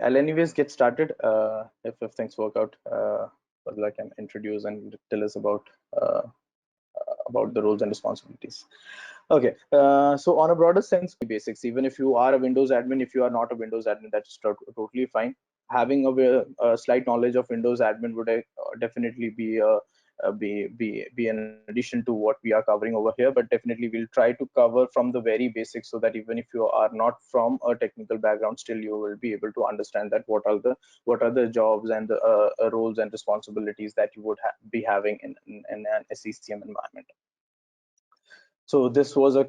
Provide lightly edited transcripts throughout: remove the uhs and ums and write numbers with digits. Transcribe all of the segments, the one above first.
I'll anyways get started. If things work out, I can introduce and tell us about the roles and responsibilities. Okay, so on a broader sense, basics. Even if you are a Windows admin, if you are not a Windows admin, that's totally fine. Having a slight knowledge of Windows admin would definitely be an addition to what we are covering over here. But definitely, we'll try to cover from the very basics, so that even if you are not from a technical background, still you will be able to understand that what are the jobs and the roles and responsibilities that you would be having in an SCCM environment. So this was a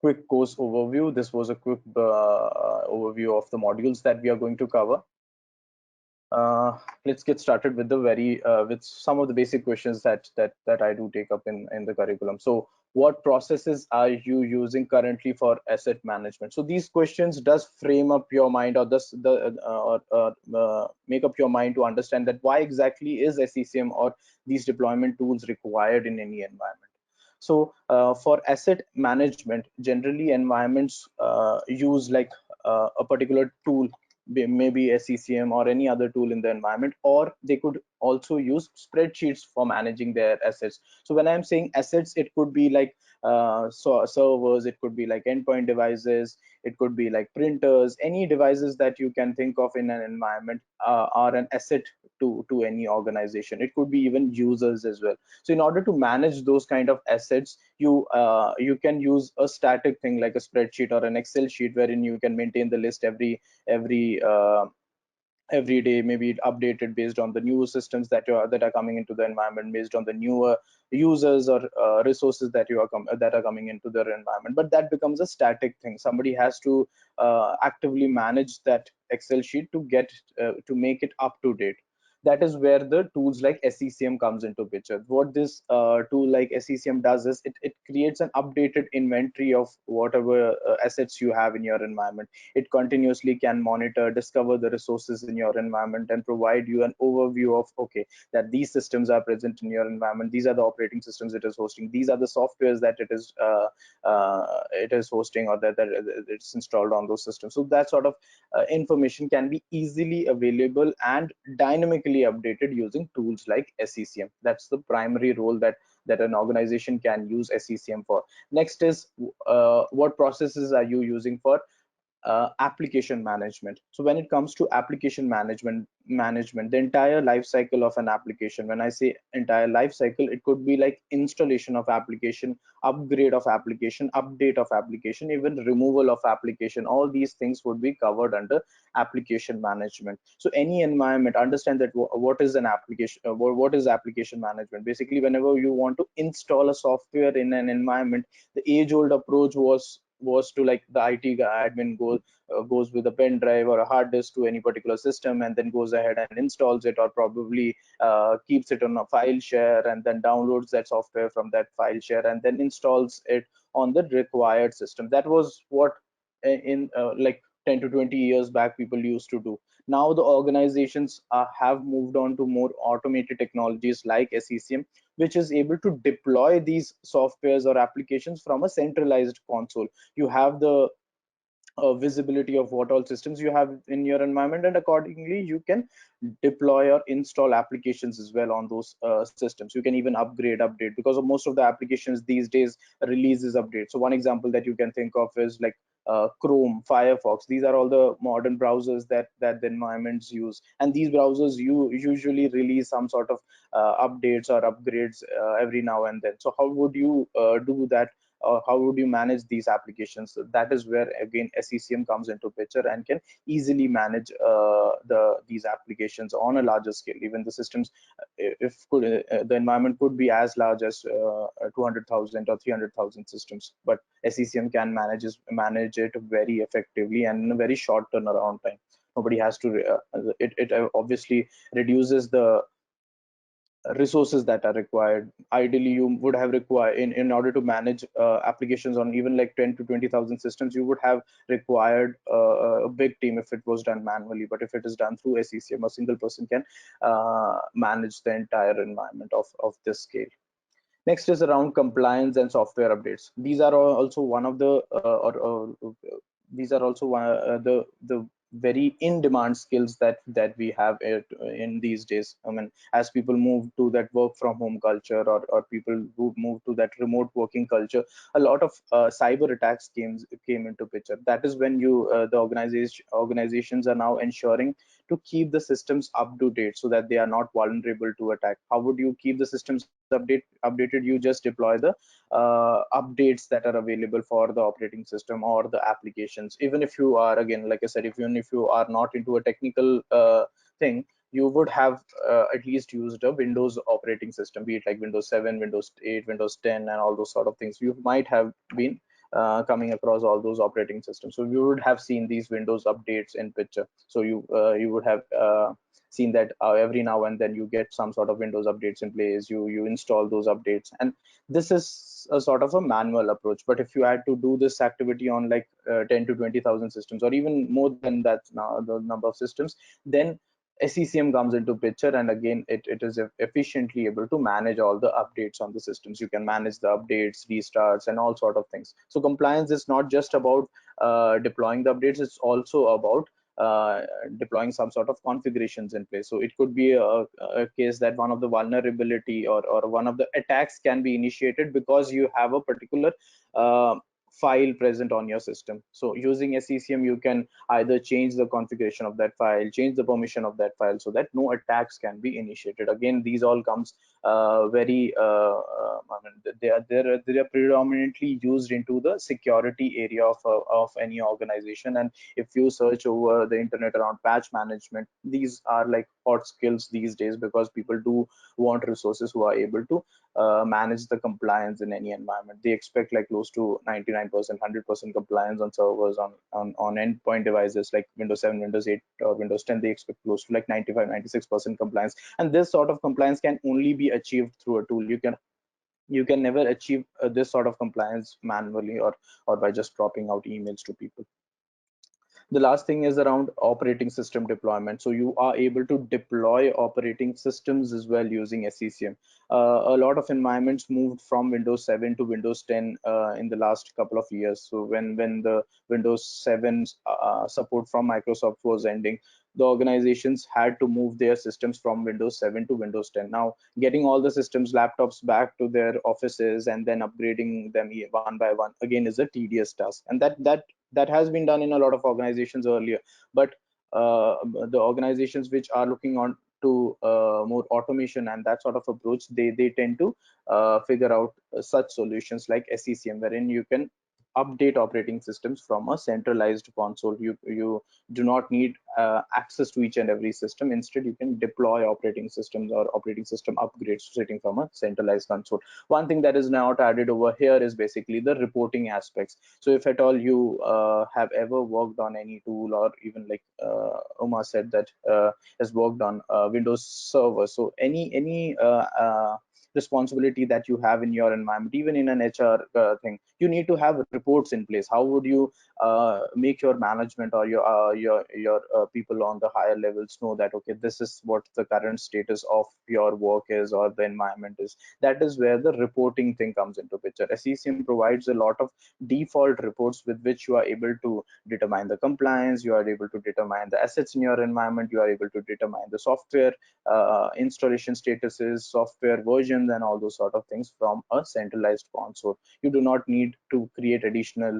quick course overview. This was a quick overview of the modules that we are going to cover. Let's get started with the with some of the basic questions that I do take up in the curriculum. So what processes are you using currently for asset management? So these questions does frame up your mind, or make up your mind to understand that why exactly is SCCM or these deployment tools required in any environment. So for asset management, generally environments use like a particular tool, maybe SCCM or any other tool in the environment, or they could also use spreadsheets for managing their assets. So when I'm saying assets, it could be like servers, it could be like endpoint devices, it could be like printers. Any devices that you can think of in an environment are an asset to any organization. It could be even users as well. So in order to manage those kind of assets, you can use a static thing like a spreadsheet or an Excel sheet, wherein you can maintain the list every every day, maybe updated based on the new systems that are coming into the environment, based on the newer users or resources that that are coming into their environment. But that becomes a static thing. Somebody has to actively manage that Excel sheet to make it up to date. That is where the tools like SCCM comes into picture. What this tool like SCCM does is it creates an updated inventory of whatever assets you have in your environment. It continuously can monitor, discover the resources in your environment, and provide you an overview of, okay, that these systems are present in your environment. These are the operating systems it is hosting. These are the softwares that it is hosting, or that it's installed on those systems. So that sort of information can be easily available and dynamically updated using tools like SCCM. That's the primary role that an organization can use SCCM for. Next is what processes are you using for application management. So when it comes to application management, the entire life cycle of an application, when I say entire life cycle, it could be like installation of application, upgrade of application, update of application, even removal of application. All these things would be covered under application management. So any environment, understand that what is an application, what is application management. Basically, whenever you want to install a software in an environment, the age old approach was to, like, the IT admin goes with a pen drive or a hard disk to any particular system, and then goes ahead and installs it, or probably keeps it on a file share, and then downloads that software from that file share, and then installs it on the required system. That was what in like 10 to 20 years back people used to do. Now the organizations have moved on to more automated technologies like SCCM, which is able to deploy these softwares or applications from a centralized console. You have the visibility of what all systems you have in your environment, and accordingly you can deploy or install applications as well on those systems. You can even update, because of most of the applications these days releases update. So one example that you can think of is like Chrome, Firefox. These are all the modern browsers that the environments use, and these browsers you usually release some sort of updates or upgrades every now and then. So how would you do that? How would you manage these applications? So that is where again SCCM comes into picture and can easily manage these applications on a larger scale. Even the systems, the environment could be as large as 200,000 or 300,000 systems, but SCCM can manage it very effectively and in a very short turnaround time. Nobody has to it obviously reduces the resources that are required. Ideally, you would have required, in order to manage applications on even like 10 to 20,000 systems, you would have required a big team if it was done manually. But if it is done through SCCM, a single person can manage the entire environment of this scale. Next is around compliance and software updates. These are also one of the these are also the very in demand skills that we have in these days. I mean, as people move to that work from home culture, or people who move to that remote working culture, a lot of cyber attacks came into picture. That is when the organizations are now ensuring to keep the systems up to date so that they are not vulnerable to attack. How would you keep the systems updated? You just deploy the updates that are available for the operating system or the applications. Even if you are, again, like I said, even if you are not into a technical thing, you would have at least used a Windows operating system, be it like Windows 7, Windows 8, Windows 10, and all those sort of things. You might have been coming across all those operating systems, so you would have seen these Windows updates in picture. So you would have seen that every now and then you get some sort of Windows updates in place. You install those updates, and this is a sort of a manual approach. But if you had to do this activity on like 10 to 20,000 systems, or even more than that now, the number of systems, then SCCM comes into picture, and again it is efficiently able to manage all the updates on the systems. You can manage the updates, restarts, and all sort of things. So compliance is not just about deploying the updates, it's also about uh, deploying some sort of configurations in place. So it could be a case that one of the vulnerability, or one of the attacks can be initiated because you have a particular uh, file present on your system. So using SCCM, you can either change the configuration of that file, change the permission of that file, so that no attacks can be initiated. Again, these all comes very I mean, they are predominantly used into the security area of any organization. And if you search over the internet around patch management, these are like hot skills these days, because people do want resources who are able to manage the compliance in any environment. They expect like close to 99%, 100% compliance on servers, on endpoint devices like Windows 7, Windows 8, or Windows 10. They expect close to like 95, 96% compliance. And this sort of compliance can only be achieved through a tool. You can never achieve this sort of compliance manually, or by just dropping out emails to people. The last thing is around operating system deployment. So you are able to deploy operating systems as well using SCCM. A lot of environments moved from Windows 7 to Windows 10 in the last couple of years. So when the Windows 7 support from Microsoft was ending, the organizations had to move their systems from Windows 7 to Windows 10. Now, getting all the systems, laptops back to their offices and then upgrading them one by one again is a tedious task, and that has been done in a lot of organizations earlier. But the organizations which are looking on to more automation and that sort of approach, they tend to figure out such solutions like SCCM, wherein you can update operating systems from a centralized console. You do not need access to each and every system. Instead, you can deploy operating systems or operating system upgrades sitting from a centralized console. One thing that is now added over here is basically the reporting aspects. So if at all you have ever worked on any tool, or even like Umar said that has worked on Windows Server, so any responsibility that you have in your environment, even in an HR thing, you need to have reports in place. How would you make your management or your people on the higher levels know that, okay, this is what the current status of your work is, or the environment is? That is where the reporting thing comes into picture. SCCM provides a lot of default reports with which you are able to determine the compliance, you are able to determine the assets in your environment, you are able to determine the software installation statuses, software versions, and all those sort of things from a centralized console. You do not need to create additional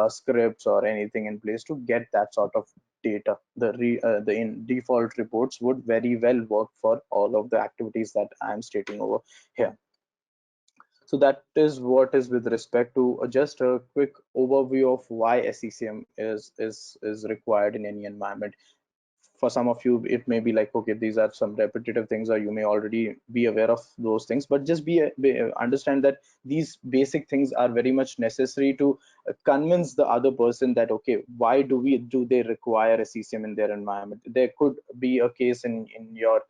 scripts or anything in place to get that sort of data. The default reports would very well work for all of the activities that I am stating over here. So that is what is with respect to just a quick overview of why SCCM is required in any environment. For some of you, it may be like, okay, these are some repetitive things, or you may already be aware of those things, but just understand that these basic things are very much necessary to convince the other person that, okay, why do they require a CCM in their environment? There could be a case in your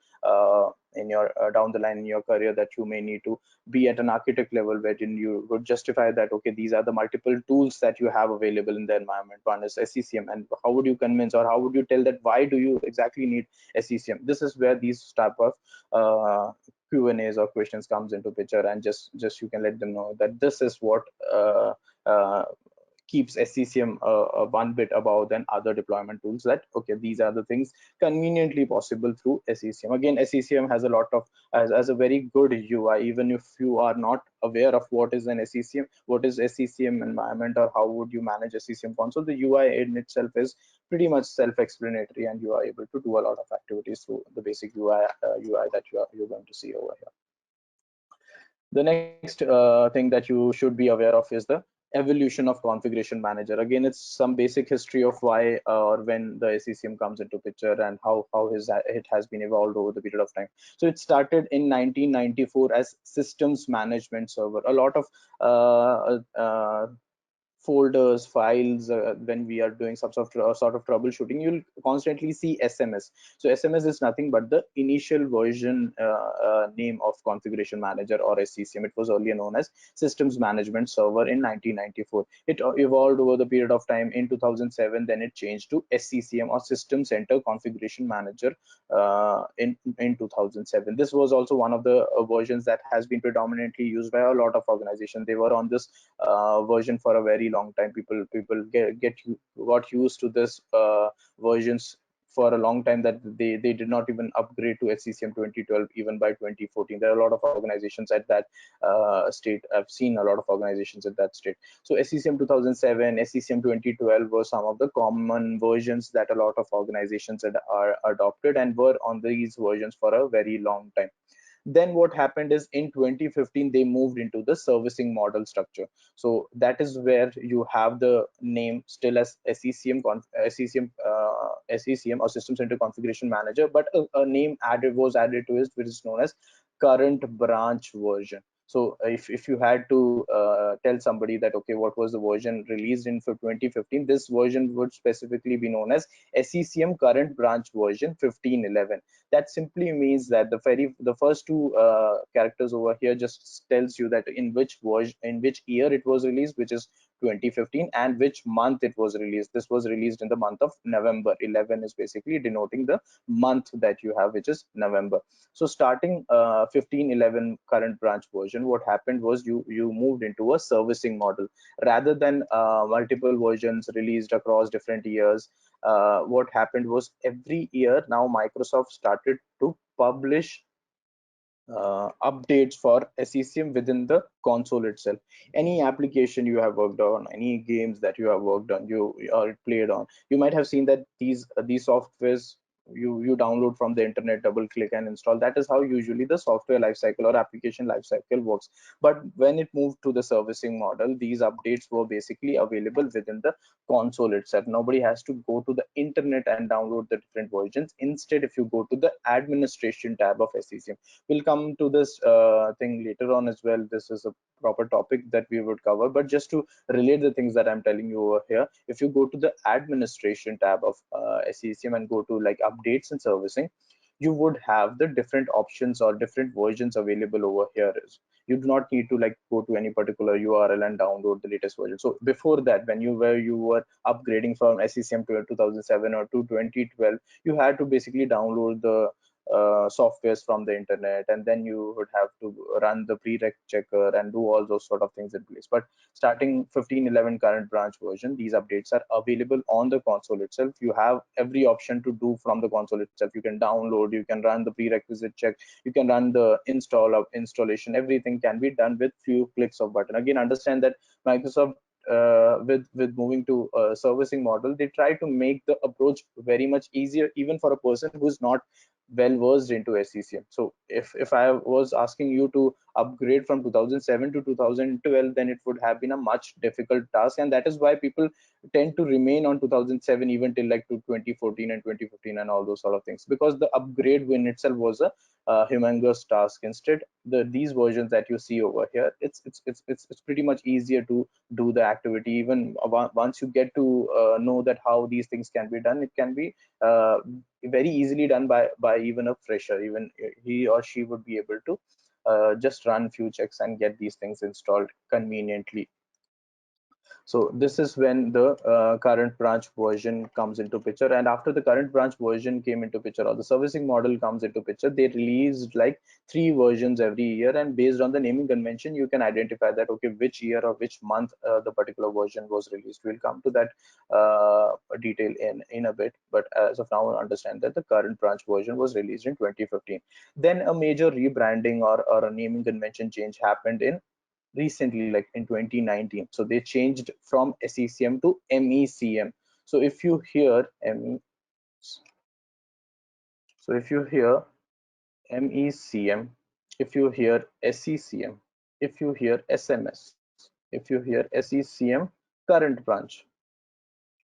down the line in your career that you may need to be at an architect level, wherein you would justify that, okay, these are the multiple tools that you have available in the environment. One is SCCM, and how would you convince, or how would you tell that why do you exactly need SCCM? This is where these type of Q&As or questions comes into picture, and just you can let them know that this is what uh, keeps SCCM one bit above than other deployment tools, that okay, these are the things conveniently possible through SCCM. Again, SCCM has a lot of as a very good UI. Even if you are not aware of what is an SCCM, what is SCCM environment, or how would you manage SCCM console, the UI in itself is pretty much self-explanatory, and you are able to do a lot of activities through the basic UI that you're going to see over here. The next thing that you should be aware of is the evolution of configuration manager. Again, it's some basic history of why or when the SCCM comes into picture, and how it has been evolved over the period of time. So it started in 1994 as systems management server. A lot of folders, files, when we are doing some sort of troubleshooting, you'll constantly see SMS. So SMS is nothing but the initial version name of configuration manager or SCCM. It was earlier known as systems management server in 1994. It evolved over the period of time. In 2007, then it changed to SCCM, or system center configuration manager, in 2007. This was also one of the versions that has been predominantly used by a lot of organizations. They were on this version for a very long time. People got used to this versions for a long time, that they did not even upgrade to SCCM 2012 even by 2014. There are a lot of organizations at that state. I've seen a lot of organizations at that state. So SCCM 2007, SCCM 2012 were some of the common versions that a lot of organizations are adopted, and were on these versions for a very long time. Then what happened is in 2015 they moved into the servicing model structure. So that is where you have the name still as SCCM or System Center Configuration Manager, but a name was added to it, which is known as current branch version. So if you had to tell somebody that okay, what was the version released in for 2015, this version would specifically be known as SCCM current branch version 1511. That simply means that the first two characters over here just tells you that in which version, in which year it was released, which is 2015, and which month it was released. This was released in the month of November. 11 is basically denoting the month that you have, which is November. So starting 1511 current branch version, what happened was you moved into a servicing model rather than multiple versions released across different years. What happened was every year now Microsoft started to publish updates for SCCM within the console itself. Any application you have worked on, any games that you have worked on, you or played on, you might have seen that these softwares you download from the internet, double click and install. That is how usually the software lifecycle or application lifecycle works. But when it moved to the servicing model, these updates were basically available within the console itself. Nobody has to go to the internet and download the different versions. Instead, if you go to the administration tab of SCCM, we'll come to this thing later on as well. This is a proper topic that we would cover, but just to relate the things that I'm telling you over here, if you go to the administration tab of SCCM and go to like updates and servicing, you would have the different options or different versions available over here. You do not need to like go to any particular URL and download the latest version. So before that, when you were upgrading from SCCM to 2007 or to 2012, you had to basically download the softwares from the internet, and then you would have to run the prereq checker and do all those sort of things in place. But starting 1511 current branch version, these updates are available on the console itself. You have every option to do from the console itself. You can download, you can run the prerequisite check, you can run the installation. Everything can be done with few clicks of button. Again, understand that Microsoft with moving to a servicing model, they try to make the approach very much easier even for a person who's not well versed into SCCM. So if I was asking you to upgrade from 2007 to 2012, then it would have been a much difficult task, and that is why people tend to remain on 2007 even till like to 2014 and 2015 and all those sort of things, because the upgrade in itself was a humongous task. Instead, these versions that you see over here, it's pretty much easier to do the activity. Even once you get to know that how these things can be done, it can be very easily done by even a fresher. Even he or she would be able to just run few checks and get these things installed conveniently. So this is when the current branch version comes into picture, and after the current branch version came into picture, or the servicing model comes into picture, they released like 3 versions every year, and based on the naming convention you can identify that okay, which year or which month the particular version was released. We'll come to that detail in a bit, but as of now understand that the current branch version was released in 2015. Then a major rebranding or a naming convention change happened in recently, like in 2019. So they changed from SCCM to MECM. So if you hear ME, so if you hear MECM, if you hear SCCM, if you hear SMS, if you hear SCCM current branch,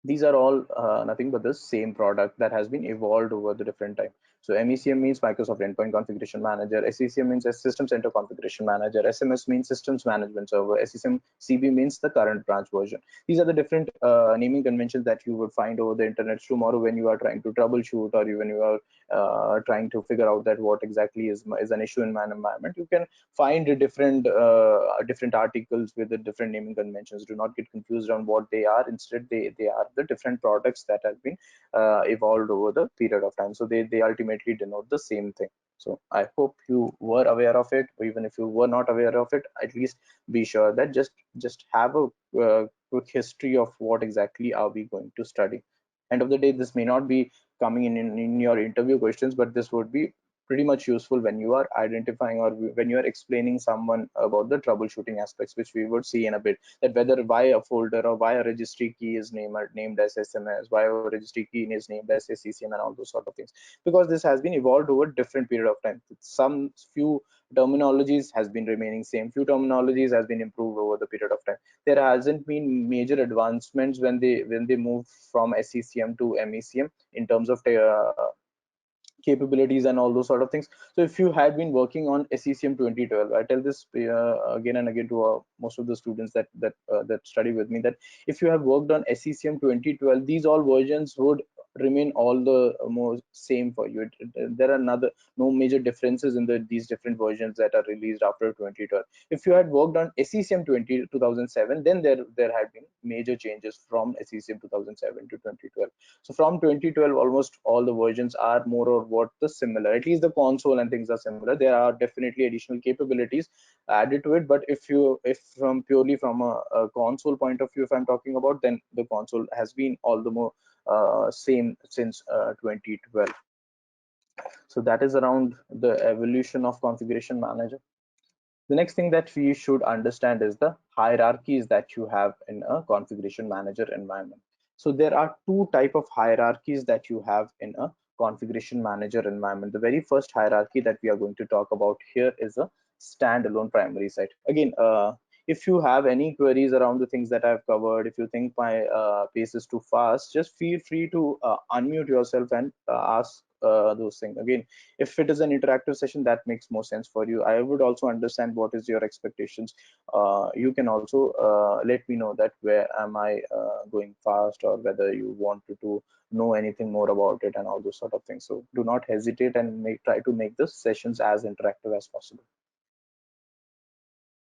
these are all nothing but the same product that has been evolved over the different time. So MECM means Microsoft Endpoint Configuration Manager, SCCM means System Center Configuration Manager, SMS means Systems Management Server, SCCM CB means the current branch version. These are the different naming conventions that you would find over the internet tomorrow when you are trying to troubleshoot, or when you are trying to figure out that what exactly is an issue in my environment. You can find different articles with the different naming conventions. Do not get confused on what they are. Instead, they are the different products that have been evolved over the period of time. So they ultimately denote the same thing. So I hope you were aware of it, or even if you were not aware of it, at least be sure that just have a quick history of what exactly are we going to study. End of the day, this may not be coming in your interview questions, but this would be pretty much useful when you are identifying, or when you are explaining someone about the troubleshooting aspects, which we would see in a bit, that whether why a folder or why a registry key is named as SMS, why a registry key is named as SCCM, and all those sort of things, because this has been evolved over different period of time. Some few terminologies has been remaining same, few terminologies has been improved over the period of time. There hasn't been major advancements when they move from SCCM to MECM in terms of capabilities and all those sort of things. So if you had been working on SCCM 2012, I tell this again and again to most of the students that study with me, that if you have worked on SCCM 2012, these all versions would remain all the more same for you. There are no major differences in these different versions that are released after 2012. If you had worked on SCCM 2007, then there had been major changes from SCCM 2007 to 2012. So from 2012, almost all the versions are more or what the similar. At least the console and things are similar. There are definitely additional capabilities added to it, but if from purely from a console point of view, if I'm talking about, then the console has been all the more same since 2012. So that is around the evolution of configuration manager. The next thing that we should understand is the hierarchies that you have in a configuration manager environment. So there are two type of hierarchies that you have in a configuration manager environment. The very first hierarchy that we are going to talk about here is a standalone primary site. Again, if you have any queries around the things that I've covered, if you think my pace is too fast, just feel free to unmute yourself and ask those things. Again, if it is an interactive session, that makes more sense for you. I would also understand what is your expectations. You can also let me know that where am I going fast, or whether you wanted to know anything more about it and all those sort of things. So do not hesitate and try to make the sessions as interactive as possible.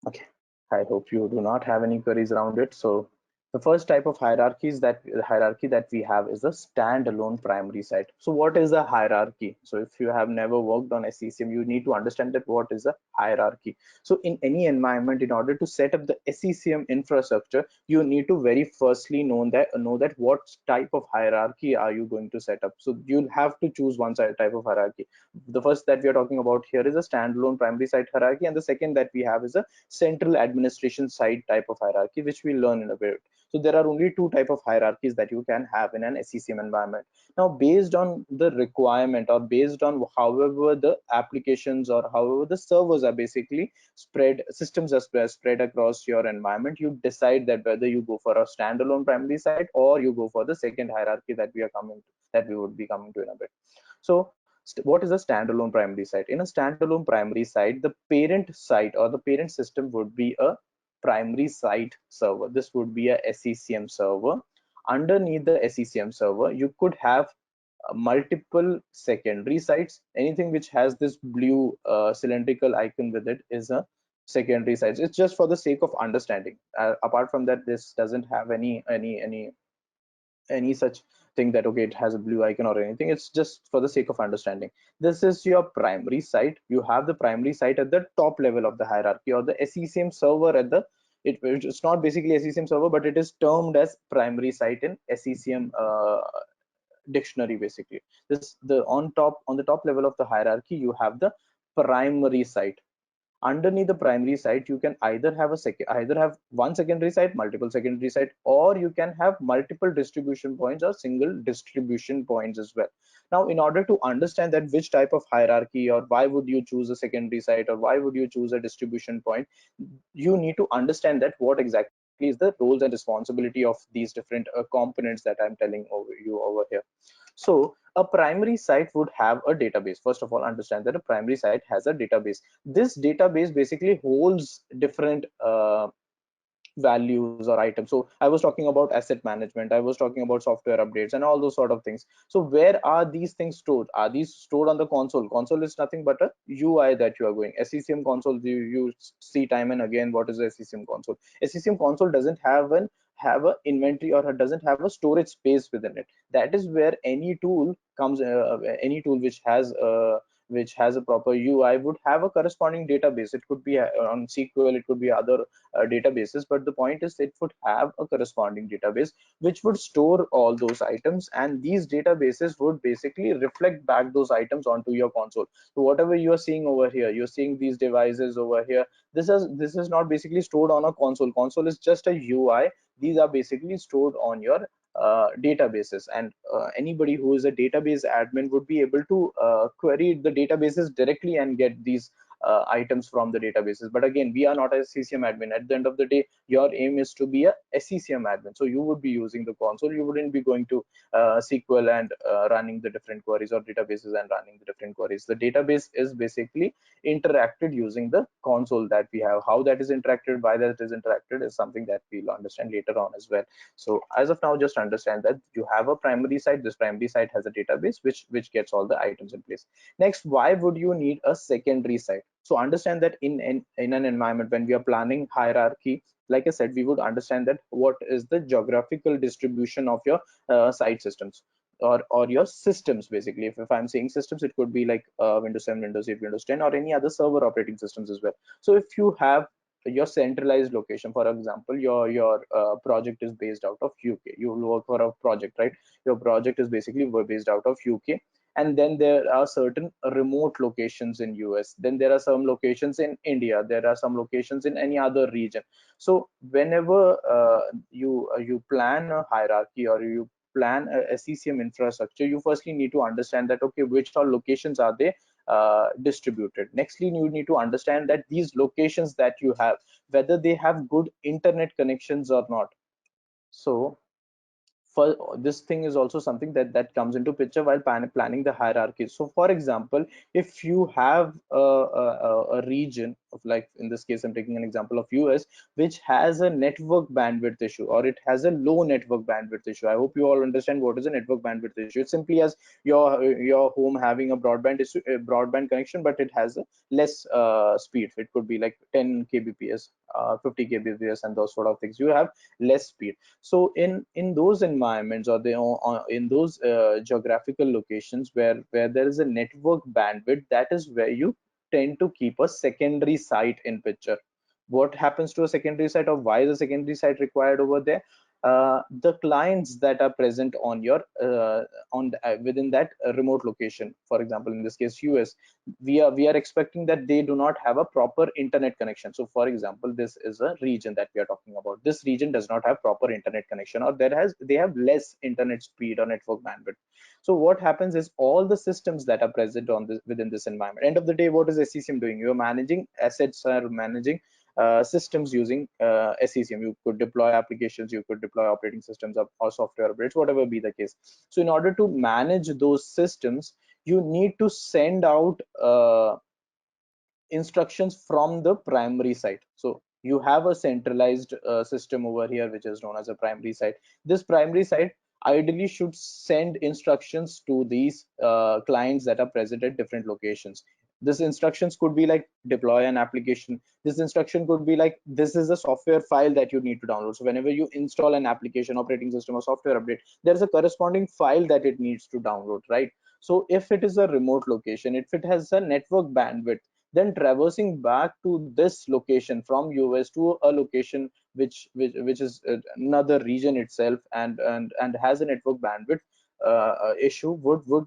Okay, I hope you do not have any queries around it. So the first type of hierarchy that we have is a standalone primary site. So what is a hierarchy? So if you have never worked on SCCM, you need to understand that what is a hierarchy. So in any environment, in order to set up the SCCM infrastructure, you need to very firstly know that what type of hierarchy are you going to set up. So you'll have to choose one type of hierarchy. The first that we are talking about here is a standalone primary site hierarchy, and the second that we have is a central administration side type of hierarchy, which we'll learn in a bit. So there are only two type of hierarchies that you can have in an SCCM environment. Now, based on the requirement, or based on however the applications or however the servers are basically systems are spread across your environment, you decide that whether you go for a standalone primary site or you go for the second hierarchy that we would be coming to in a bit. So what is a standalone primary site? In a standalone primary site, the parent site or the parent system would be a primary site server. This would be a SCCM server. Underneath the SCCM server, you could have multiple secondary sites. Anything which has this blue cylindrical icon with it is a secondary sites. It's just for the sake of understanding. Apart from that, this doesn't have any such thing that okay, it has a blue icon or anything. It's just for the sake of understanding. This is your primary site. You have the primary site at the top level of the hierarchy, or the SCCM server at the it's not basically SCCM server, but it is termed as primary site in SCCM dictionary. Basically, this the on the top level of the hierarchy, you have the primary site. Underneath the primary site, you can either have one secondary site, multiple secondary site, or you can have multiple distribution points or single distribution points as well. Now, in order to understand that which type of hierarchy, or why would you choose a secondary site, or why would you choose a distribution point, you need to understand that what exactly is the roles and responsibility of these different components that I'm telling you over here. So a primary site would have a database. First of all, understand that a primary site has a database. This database basically holds different values or items. So I was talking about asset management, I was talking about software updates and all those sort of things. So where are these things stored? Are these stored on the console? Console is nothing but a UI that you are going. SCCM console, you see time and again what is the SCCM console. SCCM console doesn't have a inventory, or doesn't have a storage space within it. That is where any tool comes, any tool which has a proper UI would have a corresponding database. It could be on SQL, it could be other databases, but the point is it would have a corresponding database which would store all those items, and these databases would basically reflect back those items onto your console. So whatever you are seeing over here, you're seeing these devices over here, this is not basically stored on a console. Console is just a UI. These are basically stored on your databases, and anybody who is a database admin would be able to query the databases directly and get these items from the databases. But again, we are not a SCCM admin. At the end of the day, your aim is to be a SCCM admin, so you would be using the console. You wouldn't be going to SQL and running the different queries, or databases and running the different queries. The database is basically interacted using the console that we have. How that is interacted, why that is interacted, is something that we'll understand later on as well. So as of now, just understand that you have a primary site. This primary site has a database which gets all the items in place. Next, why would you need a secondary site? So understand that in an environment, when we are planning hierarchy, like I said, we would understand that what is the geographical distribution of your site systems, or your systems. Basically, if I'm saying systems, it could be like Windows 7, Windows 8, Windows 10, or any other server operating systems as well. So if you have your centralized location, for example, your project is based out of UK, you will work for a project, right? Your project is basically based out of UK, and then there are certain remote locations in US, then there are some locations in India, there are some locations in any other region. So whenever you plan a hierarchy, or you plan a SCCM infrastructure, you firstly need to understand that okay, which all locations are they distributed. Nextly, you need to understand that these locations that you have, whether they have good internet connections or not. So for this thing is also something that comes into picture while planning the hierarchy. So for example, if you have a region of, like in this case I'm taking an example of US, which has a network bandwidth issue, or it has a low network bandwidth issue. I hope you all understand what is a network bandwidth issue. It's simply as your home having a broadband issue, a broadband connection, but it has a less speed. It could be like 10 kbps, 50 kbps, and those sort of things. You have less speed. So in those environments, or in those geographical locations where there is a network bandwidth, that is where you tend to keep a secondary site in picture. What happens to a secondary site, or why is a secondary site required over there? The clients that are present on your within that remote location, for example in this case US, we are expecting that they do not have a proper internet connection. So for example, this is a region that we are talking about. This region does not have proper internet connection, or they have less internet speed or network bandwidth. So what happens is, all the systems that are present on this within this environment, end of the day, what is SCCM doing? You're managing assets, or managing systems using SCCM. You could deploy applications, you could deploy operating systems, or software updates, whatever be the case. So in order to manage those systems, you need to send out instructions from the primary site. So you have a centralized system over here, which is known as a primary site. This primary site ideally should send instructions to these clients that are present at different locations. This instructions could be like deploy an application. This instruction could be like, this is a software file that you need to download. So whenever you install an application, operating system, or software update, there's a corresponding file that it needs to download, right? So if it is a remote location, if it has a network bandwidth, then traversing back to this location from US to a location which is another region itself, and has a network bandwidth issue, would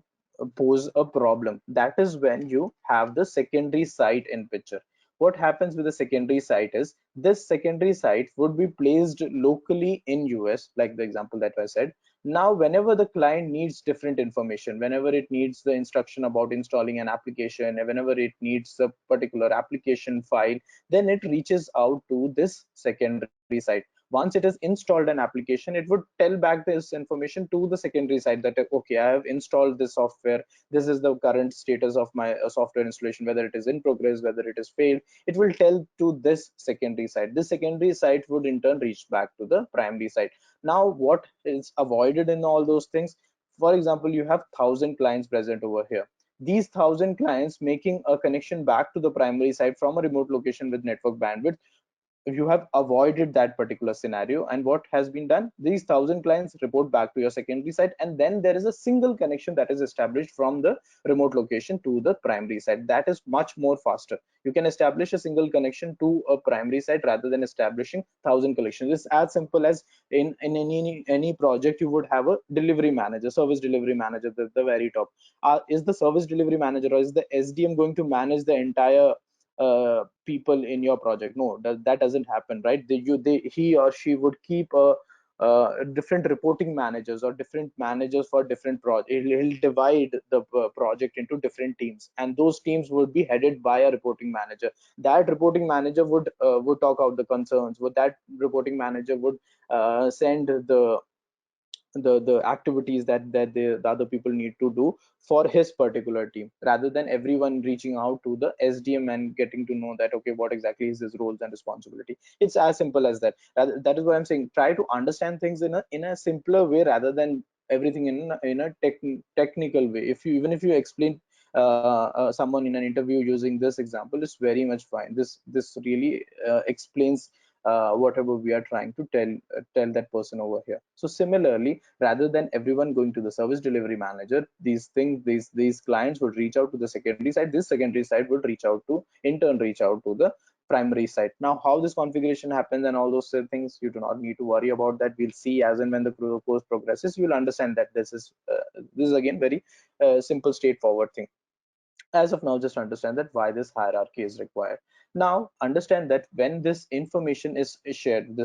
pose a problem. That is when you have the secondary site in picture. What happens with the secondary site is, this secondary site would be placed locally in US, like the example that I said. Now whenever the client needs different information, whenever it needs the instruction about installing an application, and whenever it needs a particular application file, then it reaches out to this secondary site. Once it has installed an application, it would tell back this information to the secondary site that, okay, I have installed this software, this is the current status of my software installation, whether it is in progress, whether it is failed. It will tell to this secondary site. This secondary site would in turn reach back to the primary site. Now what is avoided in all those things? For example, you have 1,000 clients present over here. These 1,000 clients making a connection back to the primary site from a remote location with network bandwidth, you have avoided that particular scenario. And what has been done, these 1,000 clients report back to your secondary site, and then there is a single connection that is established from the remote location to the primary site. That is much more faster. You can establish a single connection to a primary site rather than establishing 1,000 connections. It's as simple as, in any project, you would have a delivery manager, service delivery manager at the very top. Is the service delivery manager or is the SDM going to manage the entire people in your project? No, that doesn't happen, right? He or she would keep different reporting managers or different managers for different projects. He'll divide the project into different teams, and those teams would be headed by a reporting manager. That reporting manager would talk out the concerns. Would that reporting manager would send the activities that the other people need to do for his particular team, rather than everyone reaching out to the SDM and getting to know that, okay, what exactly is his roles and responsibility. It's as simple as that. That is what I'm saying. Try to understand things in a simpler way, rather than everything in a technical way. If you, even if you explain someone in an interview using this example, is very much fine. This really explains whatever we are trying to tell that person over here. So similarly, rather than everyone going to the service delivery manager, these clients would reach out to the secondary side. This secondary side would reach out to, in turn, reach out to the primary site. Now how this configuration happens and all those things, you do not need to worry about that. We'll see as and when the course progresses. You'll understand that this is again very simple, straightforward thing. As of now, just understand that why this hierarchy is required. Now understand that when this information is shared,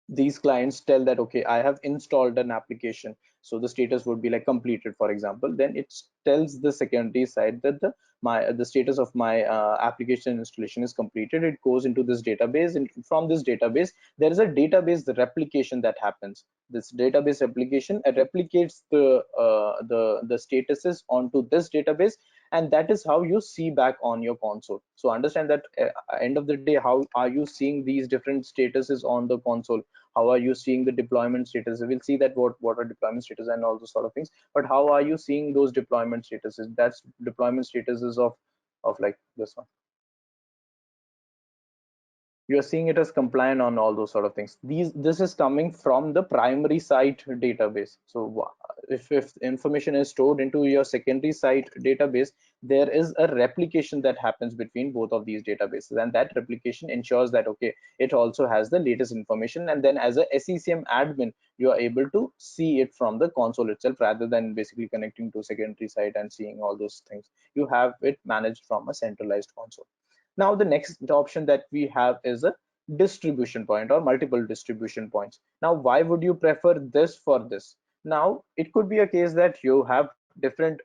these clients tell that, okay, I have installed an application, so the status would be like completed, for example. Then it tells the secondary side that the status of my application installation is completed. It goes into this database, and from this database there is a database replication that happens. This database replication replicates the statuses onto this database, and that is how you see back on your console. So understand that end of the day, how are you seeing these different statuses on the console? How are you seeing the deployment status? We'll see that what are deployment status and all those sort of things. But how are you seeing those deployment statuses? That's deployment statuses of like this one. You're seeing it as compliant on all those sort of things. This is coming from the primary site database. So if information is stored into your secondary site database, there is a replication that happens between both of these databases, and that replication ensures that, okay, it also has the latest information. And then as a SCCM admin, you are able to see it from the console itself, rather than basically connecting to secondary site and seeing all those things. You have it managed from a centralized console. Now the next option that we have is a distribution point or multiple distribution points. Now why would you prefer this for this? Now it could be a case that you have different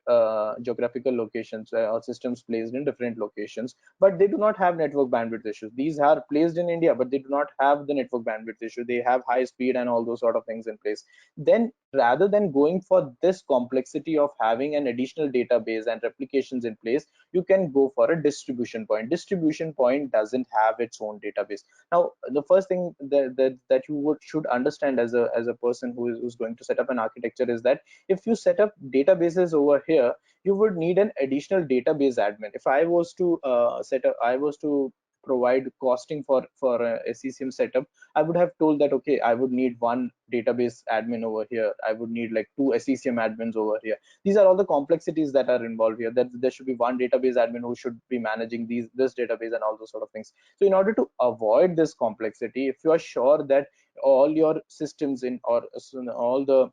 geographical locations or systems placed in different locations, but they do not have network bandwidth issues. These are placed in India, but they do not have the network bandwidth issue. They have high speed and all those sort of things in place. Then rather than going for this complexity of having an additional database and replications in place, you can go for a distribution point. Distribution point doesn't have its own database. Now the first thing that you should understand as a person who's going to set up an architecture is that if you set up databases over here, you would need an additional database admin. If I was to I was to provide costing for a SCCM setup, I would have told that, okay, I would need one database admin over here, I would need like two SCCM admins over here. These are all the complexities that are involved here, that there should be one database admin who should be managing this database and all those sort of things. So in order to avoid this complexity, if you are sure that all your systems in, or all the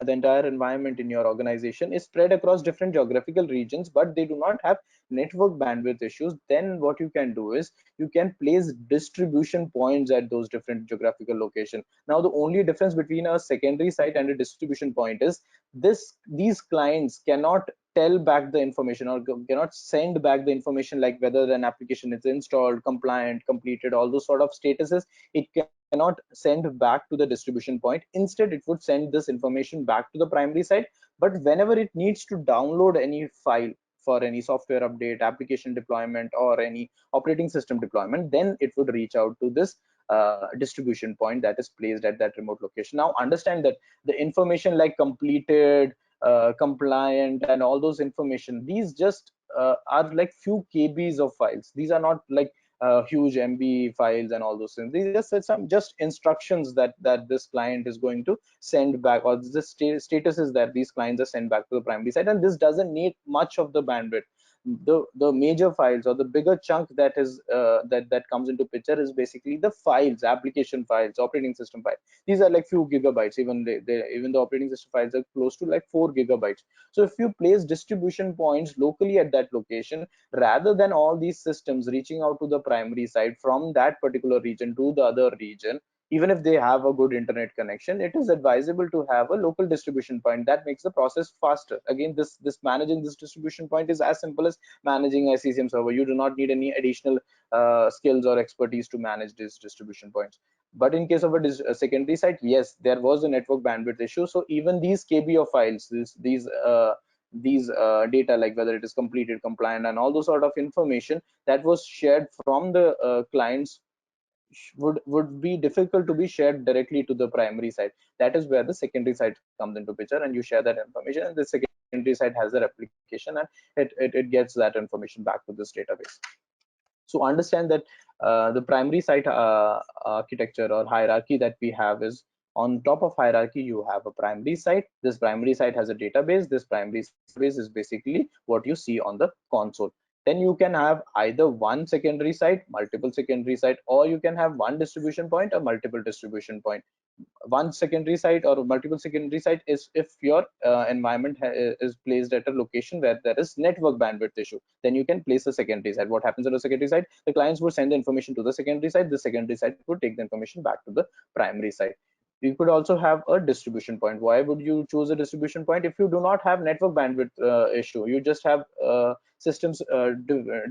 entire environment in your organization is spread across different geographical regions, but they do not have network bandwidth issues, then what you can do is you can place distribution points at those different geographical locations. Now the only difference between a secondary site and a distribution point is these clients cannot tell back the information, or cannot send back the information, like whether an application is installed, compliant, completed, all those sort of statuses. It cannot send back to the distribution point. Instead, it would send this information back to the primary site. But whenever it needs to download any file for any software update, application deployment, or any operating system deployment, then it would reach out to this distribution point that is placed at that remote location. Now understand that the information like completed, compliant, and all those information, these just are like few kbs of files. These are not like huge MB files and all those things. These are just some instructions that this client is going to send back, or the statuses that these clients are sent back to the primary site, and this doesn't need much of the bandwidth. The major files, or the bigger chunk that is that comes into picture, is basically the files, application files, operating system files. These are like few gigabytes. Even even the operating system files are close to like 4 GB. So if you place distribution points locally at that location, rather than all these systems reaching out to the primary side from that particular region to the other region, even if they have a good internet connection, it is advisable to have a local distribution point. That makes the process faster. Again, this managing this distribution point is as simple as managing a SCCM server. You do not need any additional skills or expertise to manage these distribution points. But in case of a secondary site, yes, there was a network bandwidth issue. So even these KB of files, these data, like whether it is completed, compliant, and all those sort of information that was shared from the clients, would be difficult to be shared directly to the primary site. That is where the secondary site comes into picture, and you share that information, and the secondary site has a replication, and it gets that information back to this database. So understand that the primary site architecture or hierarchy that we have is, on top of hierarchy you have a primary site. This primary site has a database. This primary database is basically what you see on the console. Then you can have either one secondary site, multiple secondary site, or you can have one distribution point or multiple distribution point. One secondary site or multiple secondary site is if your environment is placed at a location where there is network bandwidth issue. Then you can place a secondary site. What happens on a secondary site? The clients would send the information to the secondary site. The secondary site would take the information back to the primary site. You could also have a distribution point. Why would you choose a distribution point? If you do not have network bandwidth issue, you just have systems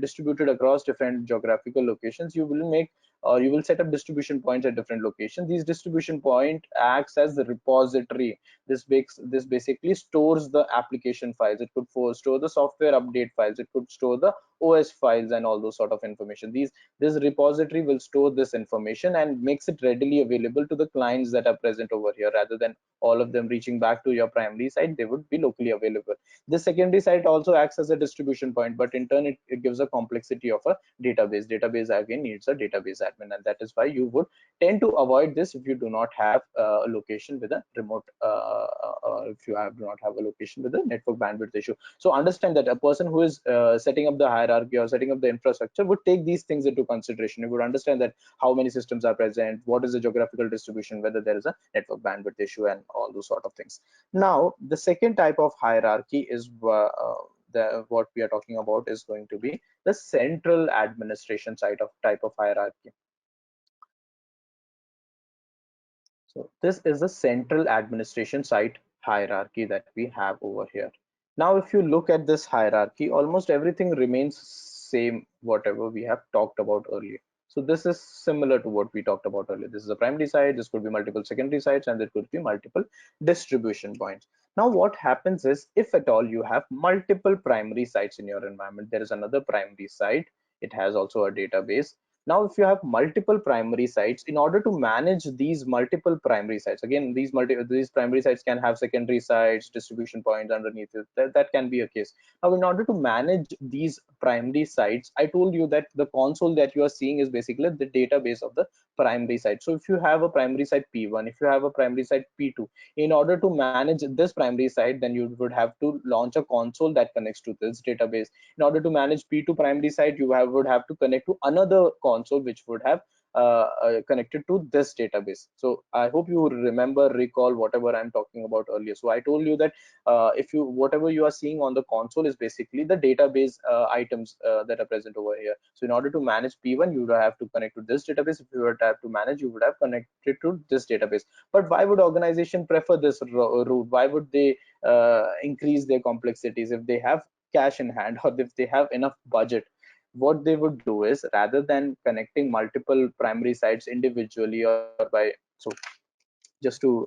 distributed across different geographical locations, you will make, or you will set up distribution points at different locations. These distribution point acts as the repository. This basically stores the application files. It could store the software update files. It could store the OS files and all those sort of information. This repository will store this information and makes it readily available to the clients that are present over here. Rather than all of them reaching back to your primary site, they would be locally available. The secondary site also acts as a distribution point, but in turn it gives a complexity of a database again needs a database admin, and that is why you would tend to avoid this if you do not have a location with a remote if you do not have a location with a network bandwidth issue. So understand that a person who is setting up the hierarchy or setting up the infrastructure would take these things into consideration. You would understand that how many systems are present, what is the geographical distribution, whether there is a network bandwidth issue, and all those sort of things. Now the second type of hierarchy is what we are talking about is going to be the central administration side of type of hierarchy. So this is the central administration site hierarchy that we have over here. Now if you look at this hierarchy, almost everything remains same whatever we have talked about earlier. So this is similar to what we talked about earlier. This is a primary site, this could be multiple secondary sites, and there could be multiple distribution points. Now what happens is, if at all you have multiple primary sites in your environment, there is another primary site, it has also a database. Now if you have multiple primary sites, in order to manage these multiple primary sites, again these primary sites can have secondary sites, distribution points underneath it, that can be a case. Now in order to manage these primary sites, I told you that the console that you are seeing is basically the database of the primary site. So if you have a primary site P1, if you have a primary site P2, in order to manage this primary site, then you would have to launch a console that connects to this database. In order to manage P2 primary site, you would have to connect to another console which would have connected to this database. So I hope you remember, recall whatever I'm talking about earlier. So I told you that if you, whatever you are seeing on the console is basically the database items that are present over here. So in order to manage P1, you would have to connect to this database. If you would have to manage, you would have connected to this database. But why would organization prefer this route? Why would they increase their complexities? If they have cash in hand, or if they have enough budget, what they would do is, rather than connecting multiple primary sites individually or by, so just to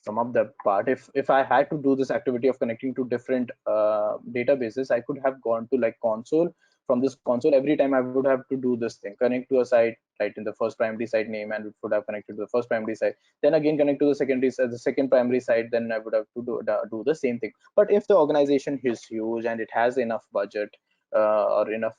sum up that part, if I had to do this activity of connecting to different databases, I could have gone to like console. From this console, every time I would have to do this thing, connect to a site, right, in the first primary site name, and it would have connected to the first primary site, then again connect to the secondary the second primary site, then I would have to do the same thing. But if the organization is huge and it has enough budget, or enough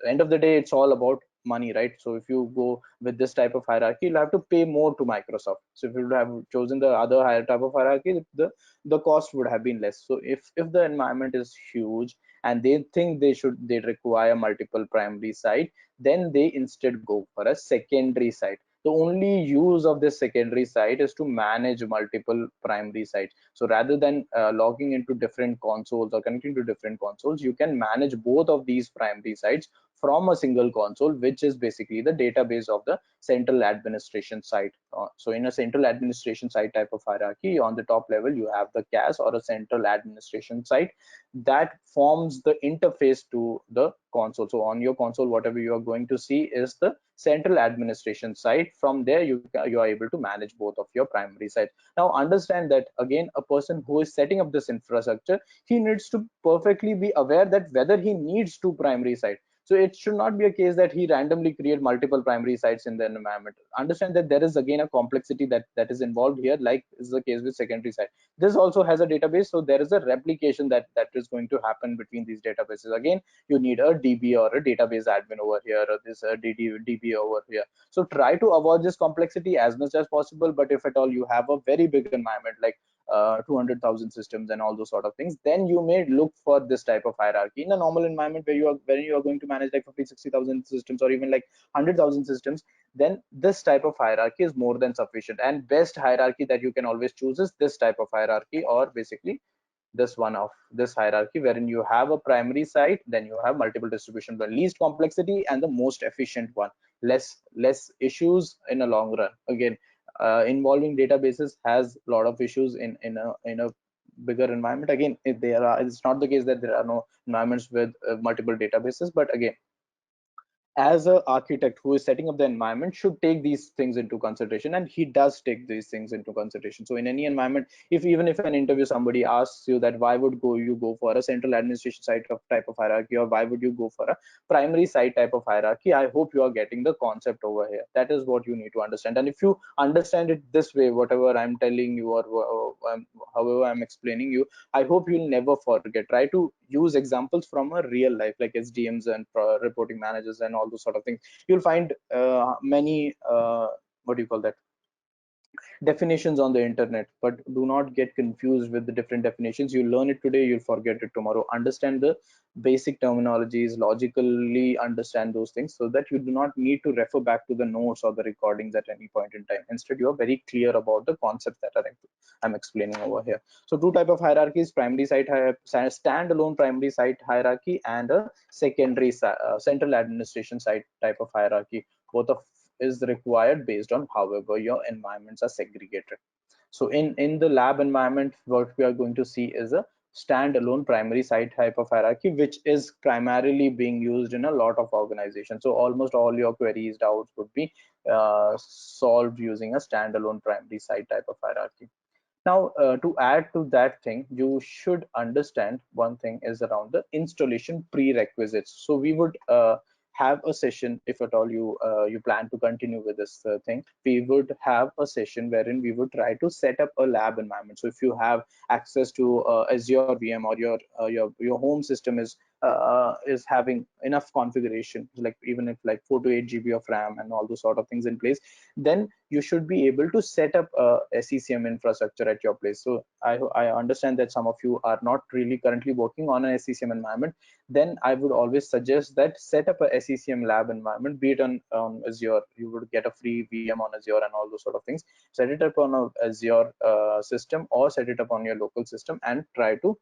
end of the day, it's all about money, right? So if you go with this type of hierarchy, you'll have to pay more to Microsoft. So if you would have chosen the other higher type of hierarchy, the cost would have been less. So if the environment is huge and they think they require multiple primary site, then they instead go for a secondary site. The only use of this secondary site is to manage multiple primary sites. So rather than logging into different consoles or connecting to different consoles, you can manage both of these primary sites from a single console, which is basically the database of the central administration site. So in a central administration site type of hierarchy, on the top level you have the CAS, or a central administration site, that forms the interface to the console. So on your console, whatever you are going to see is the central administration site. From there you are able to manage both of your primary sites. Now understand that, again, a person who is setting up this infrastructure, he needs to perfectly be aware that whether he needs two primary sites. So it should not be a case that he randomly create multiple primary sites in the environment. Understand that there is again a complexity that is involved here, like is the case with secondary site. This also has a database, so there is a replication that is going to happen between these databases. Again, you need a DB or a database admin over here, or this DB over here. So try to avoid this complexity as much as possible. But if at all you have a very big environment, like 200,000 systems and all those sort of things, then you may look for this type of hierarchy. In a normal environment where you are going to manage like 50, 60,000 systems, or even like 100,000 systems, then this type of hierarchy is more than sufficient. And best hierarchy that you can always choose is this type of hierarchy, or basically this one of this hierarchy, wherein you have a primary site, then you have multiple distribution, the least complexity and the most efficient one, less issues in a long run. Again, involving databases has a lot of issues in a bigger environment. Again, if there are, it's not the case that there are no environments with multiple databases, but again, as an architect who is setting up the environment, should take these things into consideration, and he does take these things into consideration. So in any environment, if even if an interview somebody asks you that why would you go for a central administration site of type of hierarchy, or why would you go for a primary site type of hierarchy, I hope you are getting the concept over here. That is what you need to understand. And if you understand it this way, whatever I'm telling you, or however I'm explaining you, I hope you'll never forget. Try to use examples from a real life, like SDMs and reporting managers and all those sort of things. You'll find many what do you call that, definitions on the internet, but do not get confused with the different definitions. You learn it today, you'll forget it tomorrow. Understand the basic terminologies, logically understand those things, so that you do not need to refer back to the notes or the recordings at any point in time. Instead, you are very clear about the concepts that I'm explaining over here. So two type of hierarchies: primary site standalone primary site hierarchy, and a secondary central administration site type of hierarchy. Both of is required based on however your environments are segregated. So in the lab environment, what we are going to see is a standalone primary site type of hierarchy, which is primarily being used in a lot of organizations. So almost all your queries, doubts would be solved using a standalone primary site type of hierarchy. Now, to add to that thing, you should understand one thing is around the installation prerequisites. So we would have a session, if at all you plan to continue with this thing, we would have a session wherein we would try to set up a lab environment. So if you have access to Azure VM, or your home system is having enough configuration, like even if like 4 to 8 GB of RAM and all those sort of things in place, then you should be able to set up a SCCM infrastructure at your place. So I understand that some of you are not really currently working on an SCCM environment. Then I would always suggest that set up a SCCM lab environment, be it on Azure. You would get a free VM on Azure and all those sort of things. Set it up on a Azure system, or set it up on your local system, and try to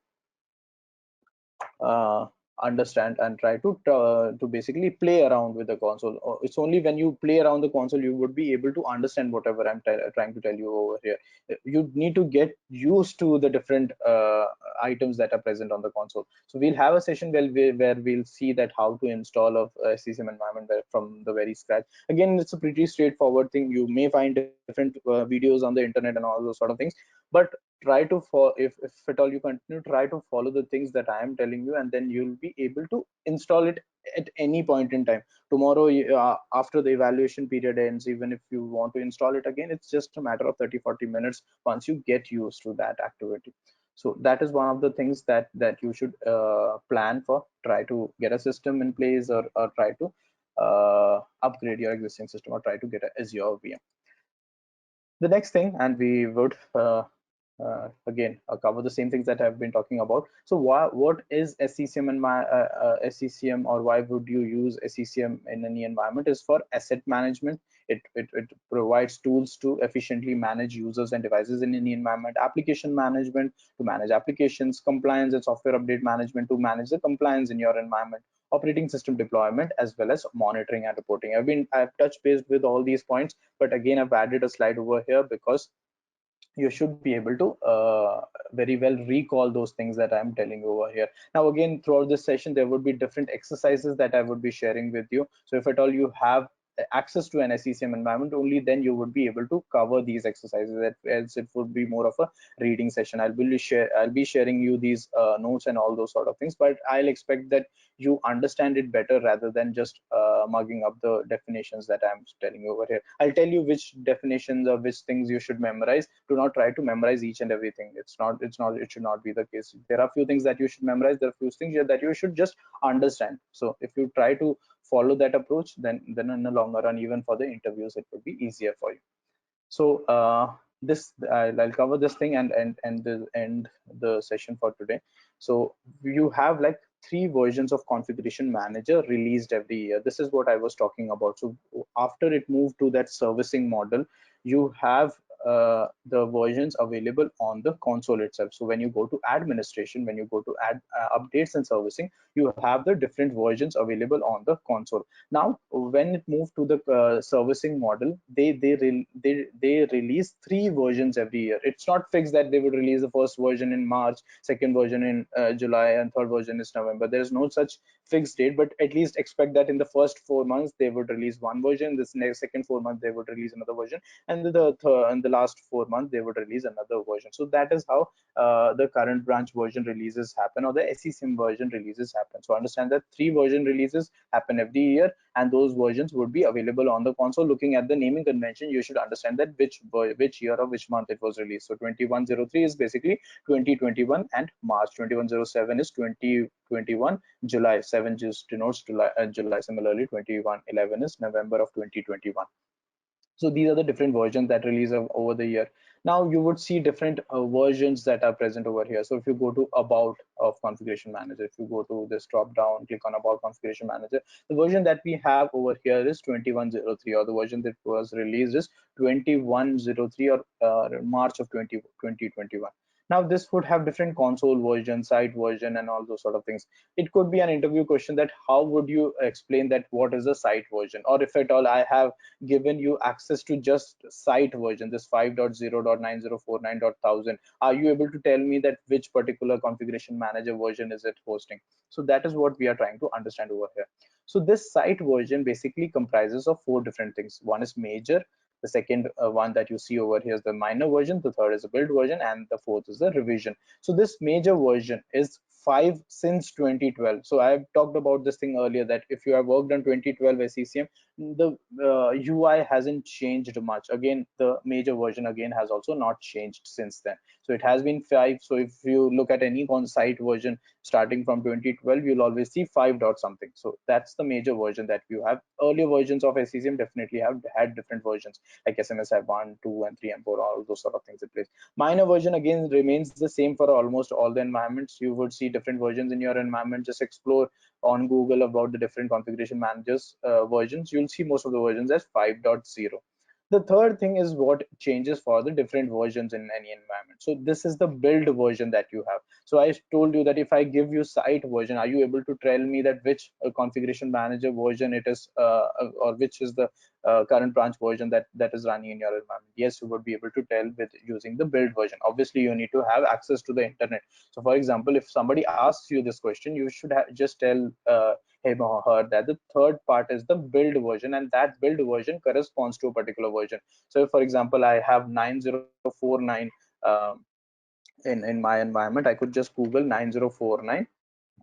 uh, understand and try to basically play around with the console. It's only when you play around the console you would be able to understand whatever I'm trying to tell you over here. You need to get used to the different items that are present on the console. So we'll have a session where we'll see that how to install a SCCM environment from the very scratch. Again, it's a pretty straightforward thing. You may find different videos on the internet and all those sort of things, but try to follow, if at all you continue, try to follow the things that I am telling you, and then you'll be able to install it at any point in time. Tomorrow, after the evaluation period ends, even if you want to install it again, it's just a matter of 30-40 minutes once you get used to that activity. So that is one of the things that you should plan for. Try to get a system in place, or try to upgrade your existing system, or try to get a Azure VM. The next thing, and we would again cover the same things that I've been talking about. So what is SCCM in my SCCM, or why would you use SCCM in any environment? Is for asset management. It provides tools to efficiently manage users and devices in any environment. Application management, to manage applications. Compliance and software update management, to manage the compliance in your environment. Operating system deployment, as well as monitoring and reporting. I've touched base with all these points, but again I've added a slide over here because you should be able to very well recall those things that I'm telling you over here. Now again, throughout this session there would be different exercises that I would be sharing with you. So if at all you have access to an SCCM environment, only then you would be able to cover these exercises, else it would be more of a reading session. I'll be sharing you these notes and all those sort of things, but I'll expect that you understand it better rather than just mugging up the definitions that I'm telling you over here. I'll tell you which definitions or which things you should memorize. Do not try to memorize each and everything. It should not be the case. There are few things that you should memorize. There are few things that you should just understand. So if you try to follow that approach, then in the longer run, even for the interviews, it would be easier for you. So this I'll cover this thing and end the session for today. So you have like 3 versions of configuration manager released every year. This is what I was talking about. So after it moved to that servicing model, you have the versions available on the console itself. So when you go to administration, when you go to add updates and servicing, you have the different versions available on the console. Now when it moved to the servicing model, they release 3 versions every year. It's not fixed that they would release the first version in March, second version in July, and third version is November. There is no such fixed date, but at least expect that in the first 4 months they would release one version, this next second 4 months they would release another version, and the last 4 months they would release another version. So that is how the current branch version releases happen, or the SCCM version releases happen. So understand that 3 version releases happen every year, and those versions would be available on the console. Looking at the naming convention, you should understand that which year or which month it was released. So 2103 is basically 2021, and March 2107 is 2021. July 7 just denotes July. Similarly, 2111 is November of 2021. So these are the different versions that release over the year. Now you would see different versions that are present over here. So if you go to about of configuration manager, if you go to this drop down, click on about configuration manager, the version that we have over here is 2103, or the version that was released is 2103, or March of 2021. Now this would have different console version, site version, and all those sort of things. It could be an interview question that how would you explain that what is a site version, or if at all I have given you access to just site version, this 5.0.9049.1000, are you able to tell me that which particular configuration manager version is it hosting? So that is what we are trying to understand over here. So this site version basically comprises of four different things. One is major, the second one that you see over here is the minor version, the third is the build version, and the fourth is the revision. So this major version is 5 since 2012. So I've talked about this thing earlier, that if you have worked on 2012 SCCM, the UI hasn't changed much. Again, the major version again has also not changed since then. So it has been 5. So if you look at any on-site version starting from 2012, you'll always see 5 dot something. So that's the major version that you have. Earlier versions of SCCM definitely have had different versions, like SMS have 1, 2, and 3 and 4, all those sort of things in place. Minor version again remains the same for almost all the environments. You would see different versions in your environment. Just explore on Google about the different configuration managers versions. You'll see most of the versions as 5.0. The third thing is what changes for the different versions in any environment. So this is the build version that you have. So I told you that if I give you site version, are you able to tell me that which configuration manager version it is, or which is the current branch version that is running in your environment? Yes, you would be able to tell with using the build version. Obviously you need to have access to the internet. So for example, if somebody asks you this question, you should just tell him or her that the third part is the build version, and that build version corresponds to a particular version. So for example, I have 9049 in my environment. I could just Google 9049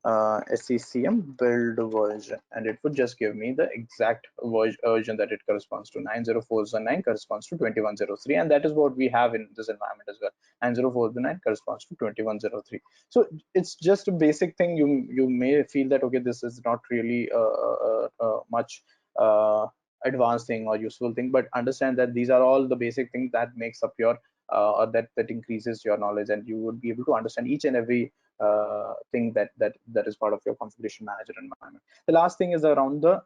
SCCM build version, and it would just give me the exact version that it corresponds to. 90409 corresponds to 2103, and that is what we have in this environment as well. 90409 corresponds to 2103. So it's just a basic thing. You may feel that okay, this is not really much advanced thing or useful thing, but understand that these are all the basic things that makes up your or that increases your knowledge, and you would be able to understand each and every thing that is part of your configuration manager environment. The last thing is around the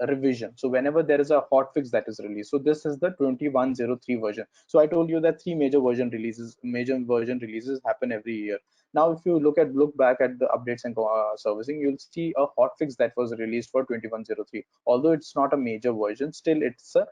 revision. So whenever there is a hotfix that is released, so this is the 2103 version. So I told you that three major version releases happen every year. Now if you look back at the updates and servicing, you'll see a hotfix that was released for 2103. Although it's not a major version, still it's a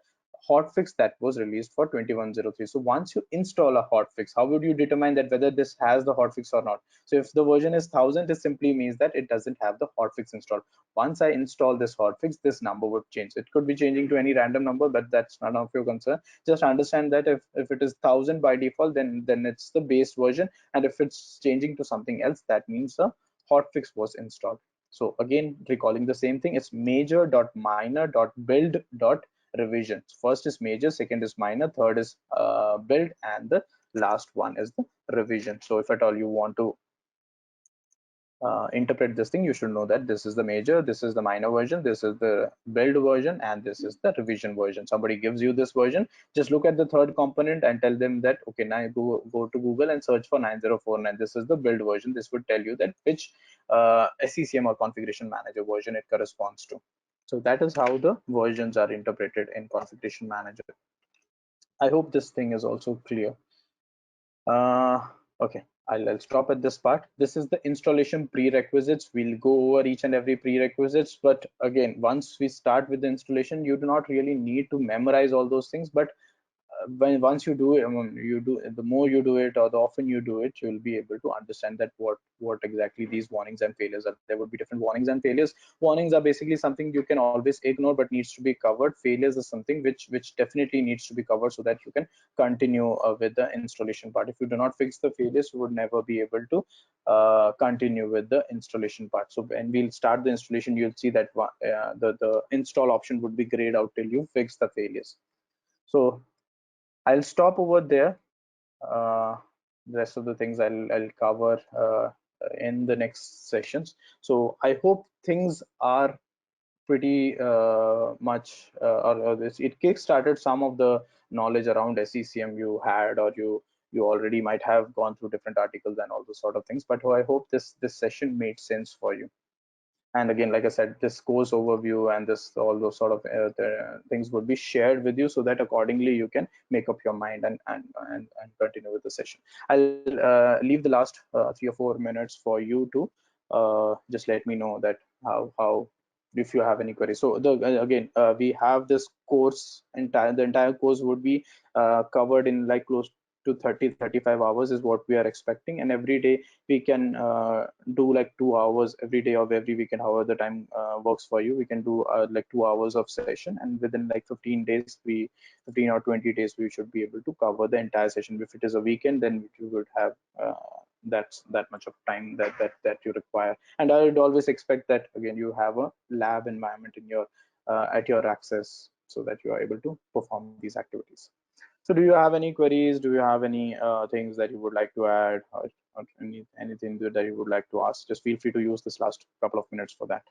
hotfix that was released for 2103. So once you install a hotfix, how would you determine that whether this has the hotfix or not? So if the version is 1000, it simply means that it doesn't have the hotfix installed. Once I install this hotfix, this number would change. It could be changing to any random number, but that's none of your concern. Just understand that if it is 1000 by default, then it's the base version, and if it's changing to something else, that means a hotfix was installed. So again, recalling the same thing, it's major.minor.build.revision. First is major, second is minor, third is build, and the last one is the revision. So if at all you want to interpret this thing, you should know that this is the major, this is the minor version, this is the build version, and this is the revision version. Somebody gives you this version, just look at the third component and tell them that okay, now go to Google and search for 9049. This is the build version. This would tell you that which SCCM or configuration manager version it corresponds to. So that is how the versions are interpreted in configuration manager. I hope this thing is also clear. Okay, I'll stop at this part. This is the installation prerequisites. We'll go over each and every prerequisites, but again, once we start with the installation, you do not really need to memorize all those things, but once you do it, the more you do it or the often you do it, you'll be able to understand that what exactly these warnings and failures are. There would be different warnings and failures. Warnings are basically something you can always ignore but needs to be covered. Failures is something which definitely needs to be covered so that you can continue with the installation part. If you do not fix the failures, you would never be able to continue with the installation part. So when we'll start the installation, you'll see that the install option would be grayed out till you fix the failures. So I'll stop over there. The rest of the things I'll cover in the next sessions. So I hope things are pretty much, or this, it kick-started some of the knowledge around SCCM you had, or you already might have gone through different articles and all those sort of things. But I hope this session made sense for you. And again, like I said, this course overview and this all those sort of things would be shared with you, so that accordingly you can make up your mind and continue with the session. I'll leave the last 3 or 4 minutes for you to just let me know that how if you have any queries. So again, we have this course, the entire course would be covered in like close to 30-35 hours is what we are expecting, and every day we can do like 2 hours every day of every weekend, however the time works for you. We can do like 2 hours of session, and within like 15 days, 15 or 20 days, we should be able to cover the entire session. If it is a weekend, then you would have that's that much of time that you require. And I would always expect that again you have a lab environment in your at your access, so that you are able to perform these activities. So do you have any queries? Do you have any things that you would like to add, or anything that you would like to ask? Just feel free to use this last couple of minutes for that.